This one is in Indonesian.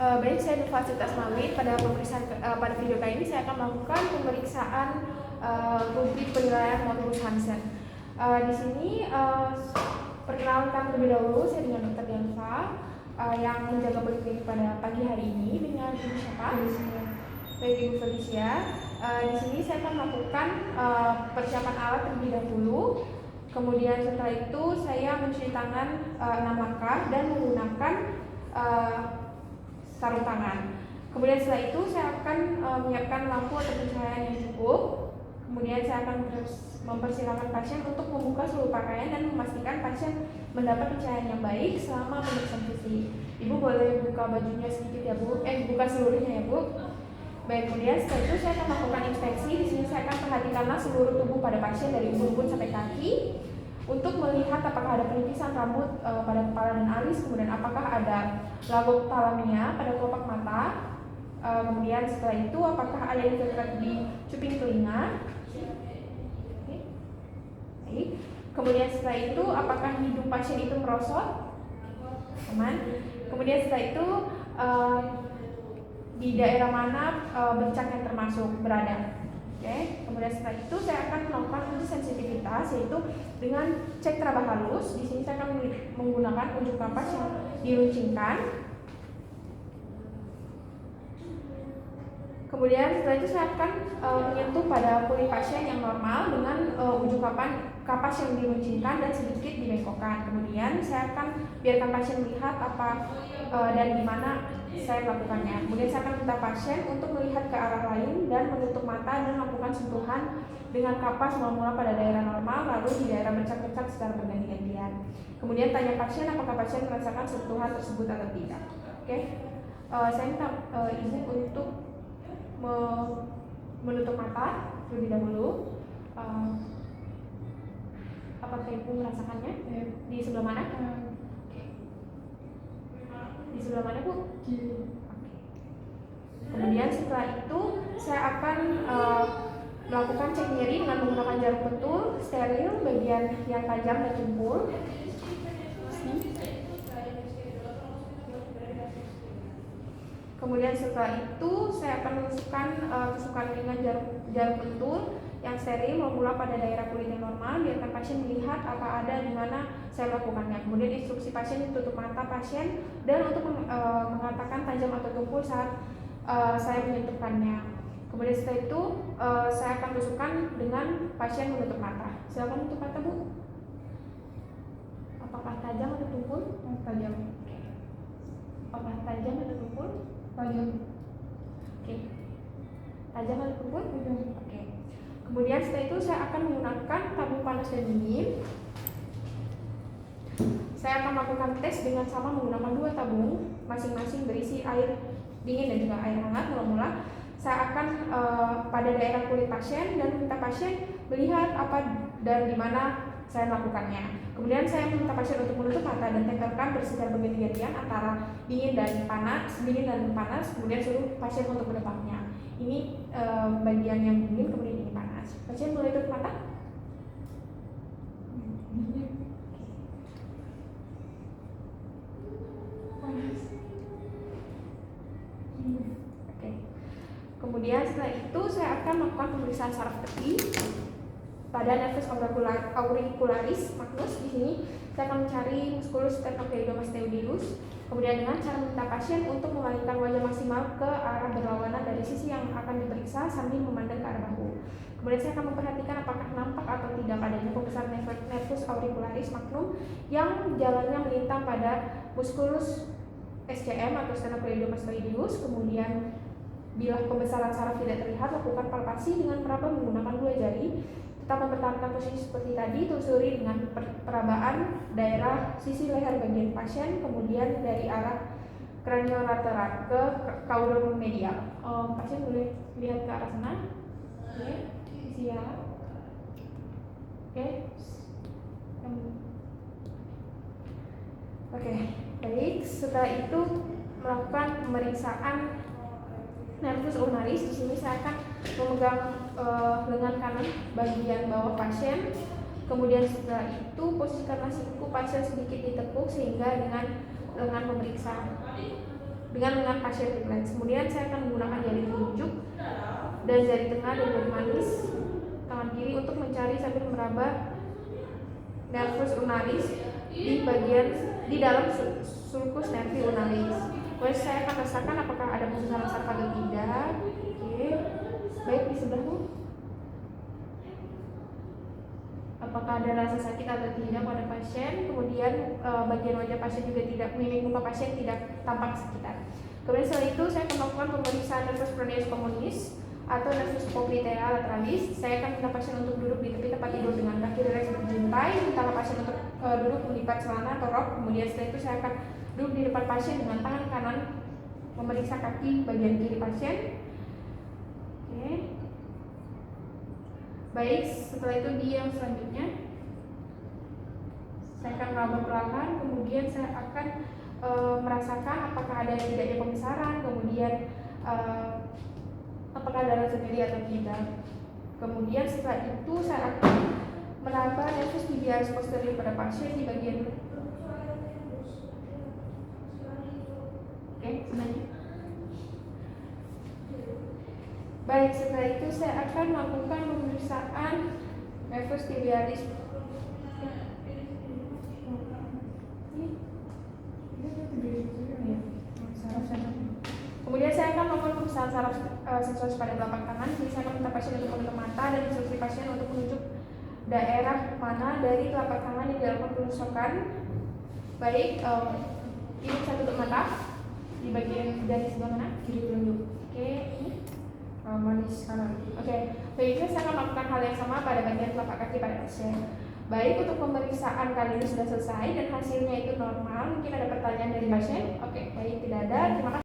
Baik, saya di Fasilitas Mawid. Pada pada video kali ini saya akan melakukan pemeriksaan rubrik penilaian modulus Hansen. Di sini perkenalkan terlebih dahulu, saya dengan Dr. Dianfa yang menjaga poliklinik pada pagi hari ini dengan Ibu siapa? Baik, Ibu Felicia. Di sini saya akan melakukan persiapan alat terlebih dahulu. Kemudian setelah itu saya mencuci tangan 6 langkah dan menggunakan sarung tangan. Kemudian setelah itu saya akan menyiapkan lampu atau pencahayaan yang cukup. Kemudian saya akan mempersilahkan pasien untuk membuka seluruh pakaian dan memastikan pasien mendapat pencahayaan yang baik selama pemeriksaan fisik. Ibu boleh buka bajunya sedikit ya Bu, buka seluruhnya ya Bu. Baik, kemudian setelah itu saya akan melakukan inspeksi. Di sini saya akan perhatikanlah seluruh tubuh pada pasien dari ubun-ubun sampai kaki untuk melihat apakah ada penipisan rambut pada kepala dan alis, kemudian apakah ada lagok thalamia pada kelopak mata, kemudian setelah itu apakah ada infiltrat di cuping telinga. Kemudian setelah itu apakah hidung pasien itu merosot, aman. Kemudian setelah itu di daerah mana bercak yang termasuk berada. Oke. Kemudian setelah itu saya akan melakukan uji sensitivitas, yaitu dengan cek teraba halus. Di sini saya akan menggunakan unjuk kapas yang diruncingkan. Kemudian setelah itu saya akan menyentuh pada kulit pasien yang normal dengan ujung kapas yang diruncingkan dan sedikit dibengkokkan. Kemudian saya akan biarkan pasien melihat apa dan di mana saya melakukannya. Kemudian saya akan minta pasien untuk melihat ke arah lain dan menutup mata dan melakukan sentuhan dengan kapas mula-mula pada daerah normal, lalu di daerah bercak-bercak secara berganti-gantian. Kemudian tanya pasien apakah pasien merasakan sentuhan tersebut atau tidak. Oke. Saya minta ibu untuk menutup mata terlebih dahulu. Apakah ibu merasakannya? Di sebelah mana? Di sebelah mana Bu? Kemudian setelah itu saya akan melakukan cek nyeri dengan menggunakan jarum pentul steril bagian yang tajam dan tumpul. Kemudian setelah itu saya akan menusukkan tusukan dengan jarum pentul yang steril mula pada daerah kulit yang normal, biarkan pasien melihat apa ada di mana saya melakukannya. Kemudian instruksi pasien tutup mata pasien dan untuk mengatakan tajam atau tumpul saat saya menyentuhkannya. Kemudian setelah itu saya akan tusukkan dengan pasien menutup mata. Silakan tutup mata Bu. Apakah tajam atau tumpul? Tajam. Apakah tajam atau tumpul? Tajam. Oke. Tajam atau tumpul? Tajam. Oke. Kemudian setelah itu saya akan menggunakan tabung panas dan dingin. Saya akan melakukan tes dengan sama menggunakan 2 tabung, masing-masing berisi air dingin dan juga air hangat. Mula-mula saya akan pada daerah kulit pasien dan minta pasien melihat apa dan di mana saya melakukannya. Kemudian saya meminta pasien untuk menutup mata dan tempelkan secara berganti-gantian antara dingin dan panas, kemudian suruh pasien untuk menebaknya. Ini bagian yang dingin, kemudian ini panas. Pasien boleh tutup mata? Oke. Kemudian setelah itu saya akan melakukan pemeriksaan saraf tepi pada nervus auricularis magnus. Di sini saya akan mencari musculus sternocleidomastoidus. Kemudian dengan cara meminta pasien untuk memalingkan wajah maksimal ke arah berlawanan dari sisi yang akan diperiksa sambil memandang ke arah bahu. Kemudian saya akan memperhatikan apakah nampak atau tidak adanya pembesaran nervus auricularis magnum yang jalannya melintang pada musculus SCM atau sternocleidomastoideus. Kemudian bila pembesaran saraf tidak terlihat, lakukan palpasi dengan meraba menggunakan 2 jari. Tetap mempertahankan posisi seperti tadi, telusuri dengan perabaan daerah sisi leher bagian pasien, kemudian dari arah craniolateral ke caudum medial. Pasien boleh lihat ke arah sana. Oke, siap. Oke. Oke, baik. Setelah itu melakukan pemeriksaan nervus ulnaris. Di sini saya akan memegang lengan kanan bagian bawah pasien. Kemudian setelah itu posisikanlah siku pasien sedikit ditekuk sehingga dengan lengan memeriksa dengan pasien refleks. Kemudian saya akan menggunakan jari telunjuk dan jari tengah dan jari manis tangan kiri untuk mencari sambil meraba nervus ulnaris di dalam sulcus nervi ulnaris. Kemudian saya akan rasakan apakah ada pembesaran saraf atau tidak. Oke, baik di sebelahmu. Apakah ada rasa sakit atau tidak pada pasien. Kemudian bagian wajah pasien juga tidak, mimik muka pasien tidak tampak kesakitan. Kemudian setelah itu saya akan melakukan pemeriksaan nervus pronatus communis atau nervus popliteal lateralis. Saya akan minta pasien untuk duduk di tepi tempat tidur dengan kaki rileks berjuntai, minta pasien untuk duduk melipat celana atau rok. Kemudian setelah itu saya akan duduk di depan pasien dengan tangan kanan memeriksa kaki bagian kiri pasien. Oke. Baik, setelah itu di yang selanjutnya saya akan meraba perlahan, kemudian saya akan merasakan apakah ada tidaknya pembesaran, kemudian apakah ada rasa nyeri atau tidak. Kemudian setelah itu saya akan meraba nervus tibialis posterior pada pasien di bagian sebenarnya. Baik, setelah itu saya akan melakukan pemeriksaan nervus tibialis. Kemudian saya akan melakukan pemeriksaan saraf sensoris pada telapak tangan. Jadi saya akan minta pasien untuk menutup mata dan instruksi pasien untuk menunjuk daerah mana dari telapak tangan yang dilakukan penusukan. Baik, ini saya tutup mata di bagian dari sebelah mana? Kiri telunjuk. Oke, ini manis kanan. Oke, baiknya saya akan melakukan hal yang sama pada bagian telapak kaki pada pasien. Baik, untuk pemeriksaan kali ini sudah selesai dan hasilnya itu normal. Mungkin ada pertanyaan dari pasien? Oke, baik, tidak ada. Terima kasih.